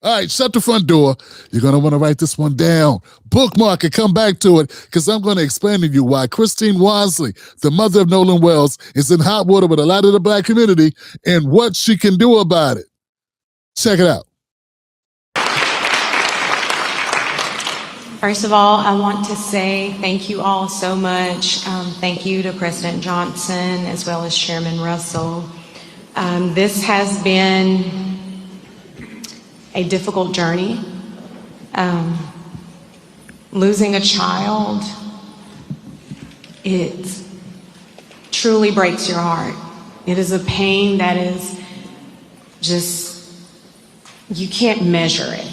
All right, shut the front door. You're going to want to write this one down. Bookmark it, come back to it, because I'm going to explain to you why Christine Wasley, the mother of Nolan Wells, is in hot water with a lot of the black community and what she can do about it. Check it out. First of all, I want to say thank you all so much. Thank you to President Johnson as well as Chairman Russell. This has been a difficult journey. Losing a child, it truly breaks your heart. It is a pain that is just, you can't measure it.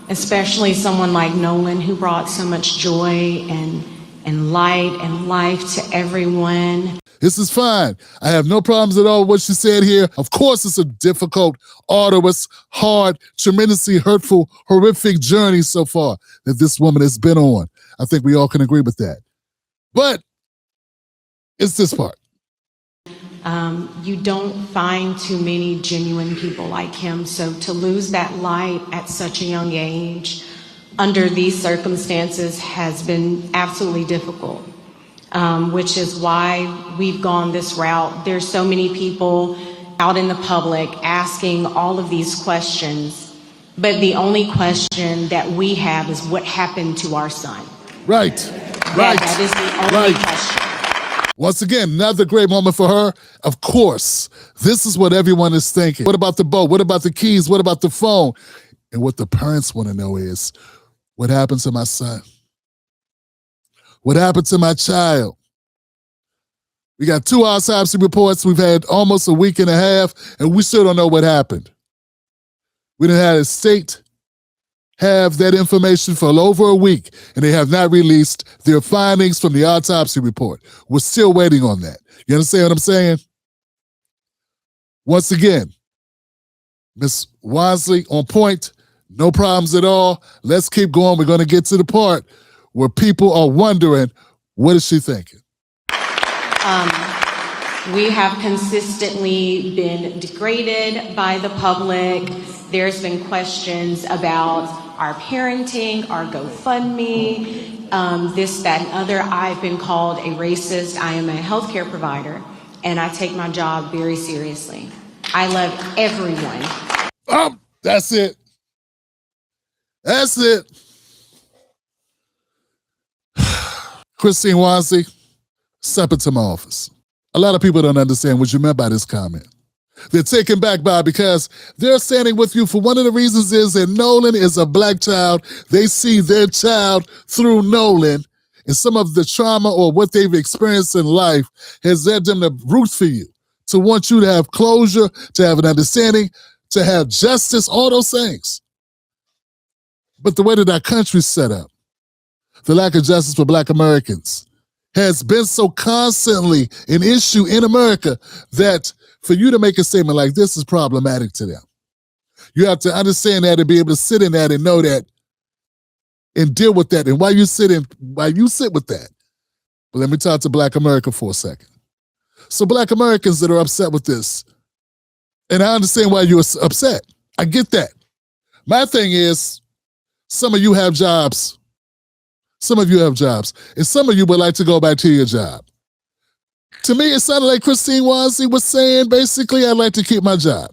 Especially someone like Nolan, who brought so much joy and light and life to everyone. This is fine. I have no problems at all with what she said here. Of course, it's a difficult, arduous, hard, tremendously hurtful, horrific journey so far that this woman has been on. I think we all can agree with that. But it's this part. You don't find too many genuine people like him. So to lose that light at such a young age under these circumstances has been absolutely difficult. Which is why we've gone this route. There's so many people out in the public asking all of these questions, but the only question that we have is what happened to our son. Right. That is the only question. Once again, another great moment for her. Of course, this is what everyone is thinking. What about the boat? What about the keys? What about the phone? And what the parents want to know is, what happened to my son? What happened to my child? We got 2 autopsy reports. We've had almost a week and a half, and we still don't know what happened. We done had a state have that information for over a week, and they have not released their findings from the autopsy report. We're still waiting on that. You understand what I'm saying? Once again, Miss Wasley on point, no problems at all. Let's keep going. We're going to get to the part where people are wondering, what is she thinking? We have consistently been degraded by the public. There's been questions about our parenting, our GoFundMe, this, that, and other. I've been called a racist. I am a healthcare provider, and I take my job very seriously. I love everyone. That's it. That's it. Christine Wasley, step into my office. A lot of people don't understand what you meant by this comment. They're taken back by it because they're standing with you for one of the reasons is that Nolan is a black child. They see their child through Nolan, and some of the trauma or what they've experienced in life has led them to root for you, to want you to have closure, to have an understanding, to have justice, all those things. But the way that our country's set up, the lack of justice for black Americans has been so constantly an issue in America that for you to make a statement like this is problematic to them. You have to understand that and be able to sit in that and know that and deal with that. And while you sit with that, but let me talk to black America for a second. So black Americans that are upset with this, and I understand why you're upset. I get that. My thing is, some of you have jobs. Some of you have jobs, and some of you would like to go back to your job. To me, it sounded like Christine Wasley was saying, basically, I'd like to keep my job.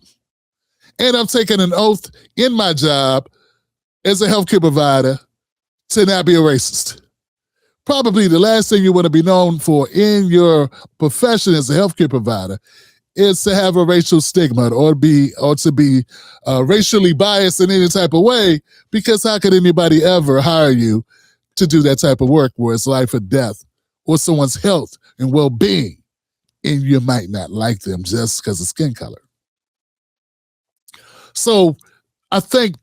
And I'm taking an oath in my job as a healthcare provider to not be a racist. Probably the last thing you want to be known for in your profession as a healthcare provider is to have a racial stigma or to be racially biased in any type of way, because how could anybody ever hire you to do that type of work where it's life or death or someone's health and well-being, and you might not like them just because of skin color. So I believe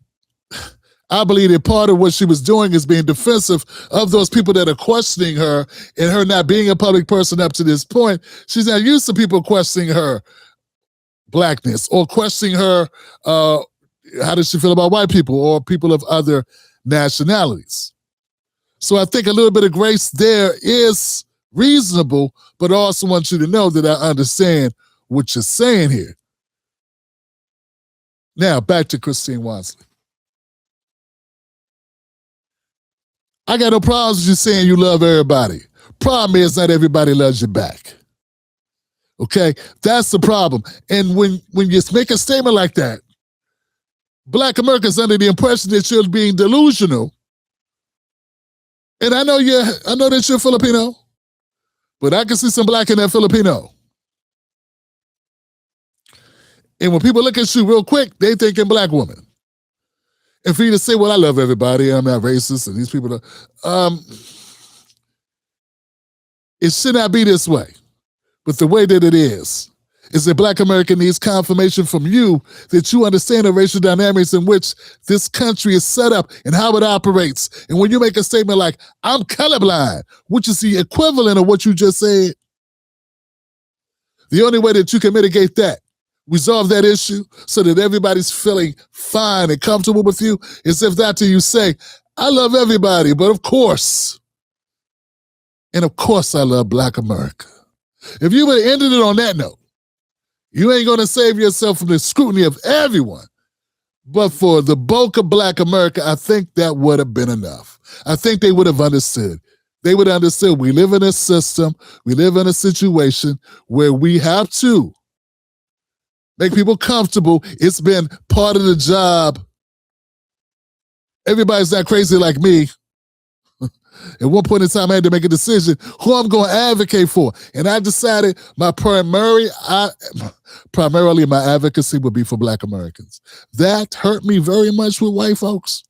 that part of what she was doing is being defensive of those people that are questioning her, and her not being a public person up to this point. She's not used to people questioning her blackness or questioning her, how does she feel about white people or people of other nationalities. So I think a little bit of grace there is reasonable, but I also want you to know that I understand what you're saying here. Now, back to Christine Wonsley. I got no problems with you saying you love everybody. Problem is not everybody loves you back. Okay? That's the problem. And when you make a statement like that, Black Americans under the impression that you're being delusional. And I know that you're Filipino, but I can see some black in that Filipino. And when people look at you real quick, they thinking black woman. And for you to say, well, I love everybody, I'm not racist, and these people are, it should not be this way. But the way that it is that Black America needs confirmation from you that you understand the racial dynamics in which this country is set up and how it operates. And when you make a statement like, I'm colorblind, which is the equivalent of what you just said, the only way that you can mitigate that, resolve that issue so that everybody's feeling fine and comfortable with you is if after you say, I love everybody, but of course I love Black America. If you would have ended it on that note, you ain't going to save yourself from the scrutiny of everyone. But for the bulk of Black America, I think that would have been enough. I think they would have understood. They would have understood we live in a system, we live in a situation where we have to make people comfortable. It's been part of the job. Everybody's not crazy like me. At one point in time, I had to make a decision who I'm going to advocate for. And I decided primarily my advocacy would be for Black Americans. That hurt me very much with white folks.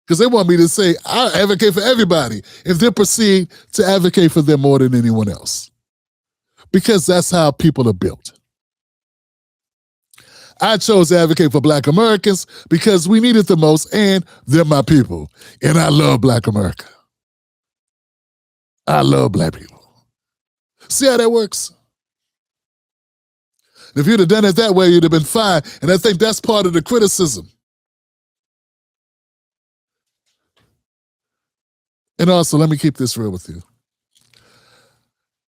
Because they want me to say, I advocate for everybody if they proceed to advocate for them more than anyone else. Because that's how people are built. I chose to advocate for Black Americans because we need it the most, and they're my people. And I love Black America. I love Black people. See how that works? If you'd have done it that way, you'd have been fine. And I think that's part of the criticism. And also, let me keep this real with you.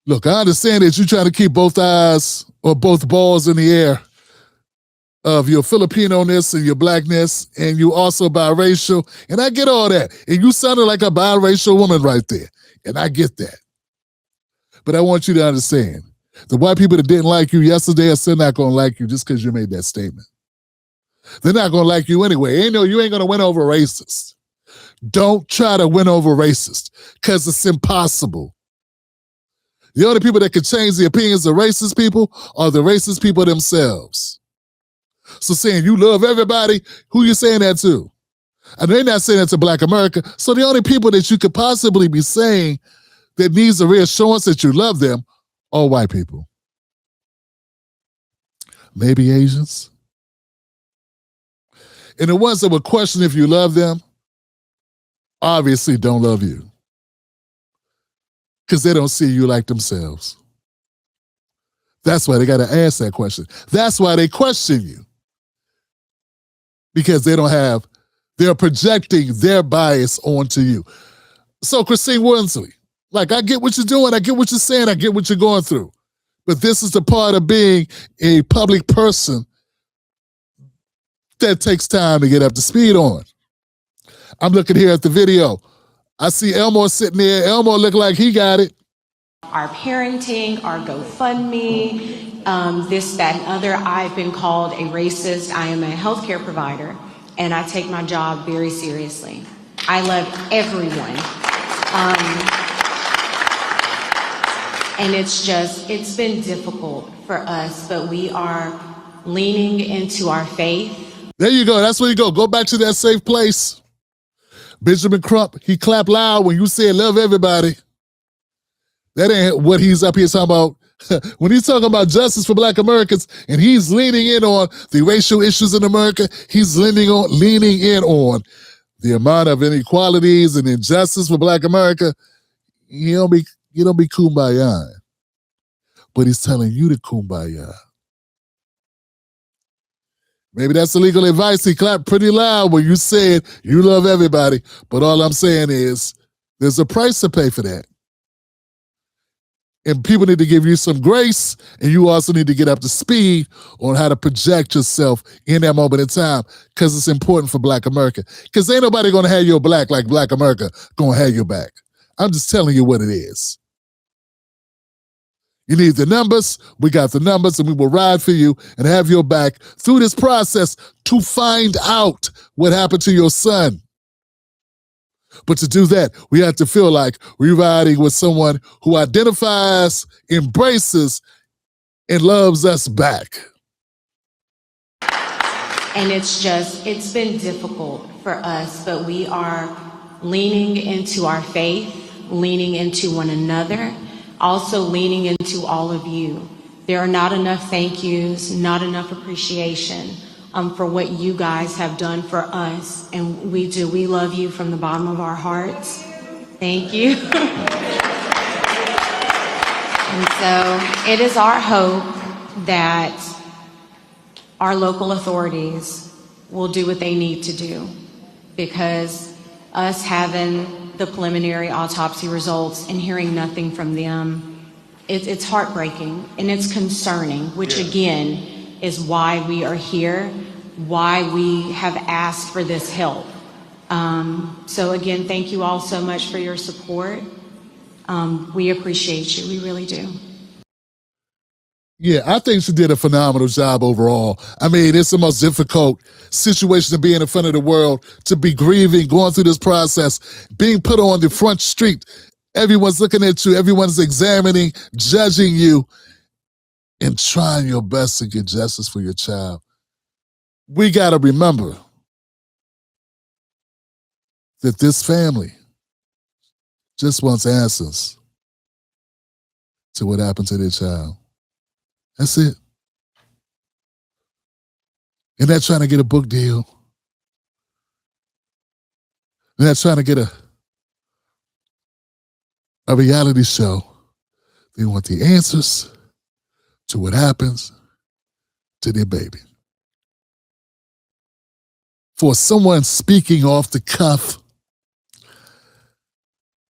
Look, I understand that you're trying to keep both eyes or both balls in the air of your Filipino-ness and your blackness, and you also biracial, and I get all that. And you sounded like a biracial woman right there, and I get that. But I want you to understand, the white people that didn't like you yesterday are still not going to like you just because you made that statement. They're not going to like you anyway. You ain't going to win over racists. Don't try to win over racists, because it's impossible. The only people that can change the opinions of racist people are the racist people themselves. So saying you love everybody, who you saying that to? And they're not saying that to Black America. So the only people that you could possibly be saying that needs a reassurance that you love them are white people. Maybe Asians. And the ones that would question if you love them obviously don't love you. Because they don't see you like themselves. That's why they got to ask that question. That's why they question you. Because they're projecting their bias onto you. So Christine Wonsley, like, I get what you're doing, I get what you're saying, I get what you're going through. But this is the part of being a public person that takes time to get up to speed on. I'm looking here at the video. I see Elmore sitting there. Elmore look like he got it. Our parenting, our GoFundMe, this, that, and other. I've been called a racist. I am a healthcare provider, and I take my job very seriously. I love everyone. And it's been difficult for us, but we are leaning into our faith. There you go. That's where you go. Go back to that safe place. Benjamin Crump, he clapped loud when you said love everybody. That ain't what he's up here talking about. When he's talking about justice for Black Americans and he's leaning in on the racial issues in America, he's leaning in on the amount of inequalities and injustice for Black America. You don't be kumbaya. But he's telling you to kumbaya. Maybe that's illegal advice. He clapped pretty loud when you said you love everybody. But all I'm saying is there's a price to pay for that. And people need to give you some grace, and you also need to get up to speed on how to project yourself in that moment in time, because it's important for Black America. Because ain't nobody going to have your back like Black America going to have your back. I'm just telling you what it is. You need the numbers, we got the numbers, and we will ride for you and have your back through this process to find out what happened to your son. But to do that, we have to feel like we're riding with someone who identifies, embraces, and loves us back. And it's been difficult for us, but we are leaning into our faith, leaning into one another, also leaning into all of you. There are not enough thank yous, not enough appreciation for what you guys have done for us. And we do. We love you from the bottom of our hearts. Thank you. And so it is our hope that our local authorities will do what they need to do, because us having the preliminary autopsy results and hearing nothing from them, it's heartbreaking and it's concerning, which again is why we are here, why we have asked for this help. So again, thank you all so much for your support. We appreciate you, we really do. Yeah, I think she did a phenomenal job overall. I mean, it's the most difficult situation to be in front of the world, to be grieving, going through this process, being put on the front street. Everyone's looking at you, everyone's examining, judging you, and trying your best to get justice for your child. We got to remember that this family just wants answers to what happened to their child. That's it. And they're trying to get a book deal. They're not trying to get a reality show. They want the answers to what happens to their baby. For someone speaking off the cuff,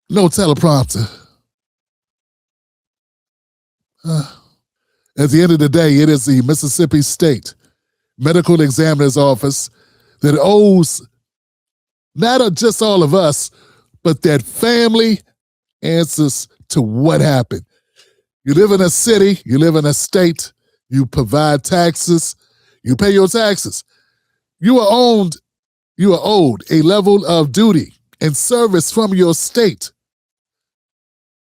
no teleprompter. At the end of the day, it is the Mississippi State Medical Examiner's Office that owes not just all of us, but that family answers to what happened. You live in a city, you live in a state, you provide taxes, you pay your taxes. You are owed a level of duty and service from your state.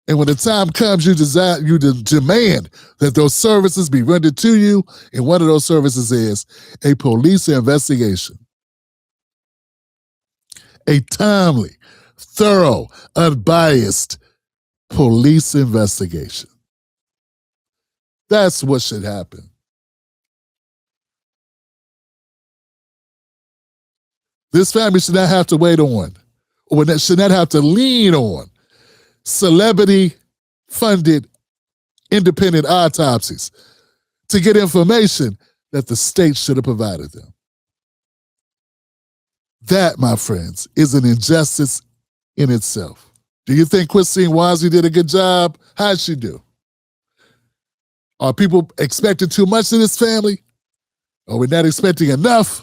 And when the time comes, you demand that those services be rendered to you, and one of those services is a police investigation. A timely, thorough, unbiased police investigation. That's what should happen. This family should not have to wait on, or should not have to lean on celebrity-funded independent autopsies to get information that the state should have provided them. That, my friends, is an injustice in itself. Do you think Christine Wasley did a good job? How'd she do? Are people expecting too much of this family? Are we not expecting enough?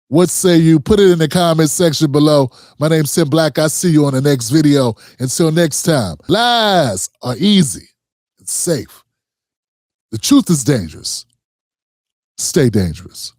What say you? Put it in the comments section below. My name's Tim Black. I'll see you on the next video. Until next time, lies are easy and safe. The truth is dangerous. Stay dangerous.